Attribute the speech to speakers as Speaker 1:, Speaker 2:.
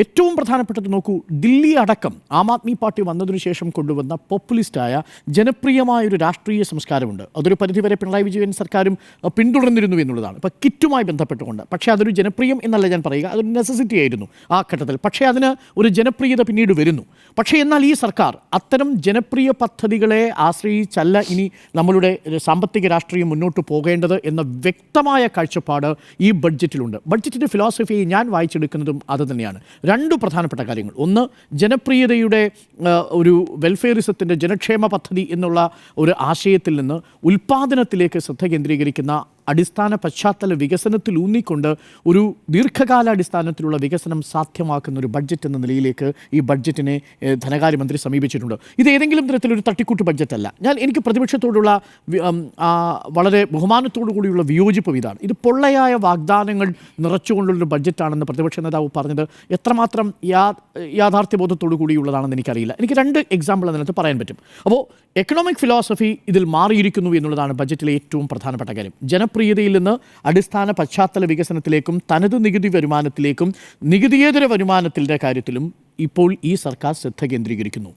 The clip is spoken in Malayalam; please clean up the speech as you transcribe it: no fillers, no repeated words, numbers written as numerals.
Speaker 1: ഏറ്റവും പ്രധാനപ്പെട്ടത് നോക്കൂ, ദില്ലി അടക്കം ആം ആദ്മി പാർട്ടി വന്നതിനു ശേഷം കൊണ്ടുവന്ന പോപ്പുലിസ്റ്റായ ജനപ്രിയമായൊരു രാഷ്ട്രീയ സംസ്കാരമുണ്ട്. അതൊരു പരിധിവരെ പിണറായി വിജയൻ സർക്കാരും പിന്തുടർന്നിരുന്നു എന്നുള്ളതാണ്. ഇപ്പോൾ കിറ്റുമായി ബന്ധപ്പെട്ടുകൊണ്ട്. പക്ഷേ അതൊരു ജനപ്രിയം എന്നല്ല ഞാൻ പറയുക, അതൊരു നെസസിറ്റി ആയിരുന്നു ആ ഘട്ടത്തിൽ. പക്ഷേ അതിന് ഒരു ജനപ്രിയത പിന്നീട് വരുന്നു. പക്ഷേ എന്നാൽ ഈ സർക്കാർ അത്തരം ജനപ്രിയ പദ്ധതികളെ ആശ്രയിച്ചല്ല ഇനി നമ്മളുടെ സാമ്പത്തിക രാഷ്ട്രീയം മുന്നോട്ട് പോകേണ്ടത് എന്ന വ്യക്തമായ കാഴ്ചപ്പാട് ഈ ബഡ്ജറ്റിലുണ്ട്. ബഡ്ജറ്റിൻ്റെ ഫിലോസഫി ഞാൻ വായിച്ചെടുക്കുന്നതും അത് തന്നെയാണ്. രണ്ട് പ്രധാനപ്പെട്ട കാര്യങ്ങൾ. ഒന്ന്, ജനപ്രിയതയുടെ ഒരു വെൽഫെയറിസത്തിൻ്റെ ജനക്ഷേമ പദ്ധതി എന്നുള്ള ഒരു ആശയത്തിൽ നിന്ന് ഉൽപ്പാദനത്തിലേക്ക് ശ്രദ്ധ കേന്ദ്രീകരിക്കുന്ന അടിസ്ഥാന പശ്ചാത്തല വികസനത്തിൽ ഊന്നിക്കൊണ്ട് ഒരു ദീർഘകാലാടിസ്ഥാനത്തിലുള്ള വികസനം സാധ്യമാക്കുന്ന ഒരു ബഡ്ജറ്റ് എന്ന നിലയിലേക്ക് ഈ ബഡ്ജറ്റിനെ ധനകാര്യമന്ത്രി സമീപിച്ചിട്ടുണ്ട്. ഇത് ഏതെങ്കിലും തരത്തിലൊരു തട്ടിക്കൂട്ട് ബഡ്ജറ്റല്ല. എനിക്ക് പ്രതിപക്ഷത്തോടുള്ള വളരെ ബഹുമാനത്തോടു കൂടിയുള്ള വിയോജിപ്പും ഇതാണ്. ഇത് പൊള്ളയായ വാഗ്ദാനങ്ങൾ നിറച്ചുകൊണ്ടുള്ളൊരു ബഡ്ജറ്റാണെന്ന് പ്രതിപക്ഷ നേതാവ് പറഞ്ഞത് എത്രമാത്രം യാഥാർത്ഥ്യബോധത്തോടു കൂടിയുള്ളതാണെന്ന് എനിക്കറിയില്ല. എനിക്ക് രണ്ട് എക്സാമ്പിൾ അതിനകത്ത് പറയാൻ പറ്റും. അപ്പോൾ എക്കണോമിക് ഫിലോസഫി ഇതിൽ മാറിയിരിക്കുന്നു എന്നുള്ളതാണ് ബഡ്ജറ്റിലെ ഏറ്റവും പ്രധാനപ്പെട്ട കാര്യം. ജനപ്രിയതയിൽ നിന്ന് അടിസ്ഥാന പശ്ചാത്തല വികസനത്തിലേക്കും തനത് നികുതി വരുമാനത്തിലേക്കും നികുതിയേതര വരുമാനത്തിൻ്റെ കാര്യത്തിലും ഇപ്പോൾ ഈ സർക്കാർ ശ്രദ്ധ കേന്ദ്രീകരിക്കുന്നു.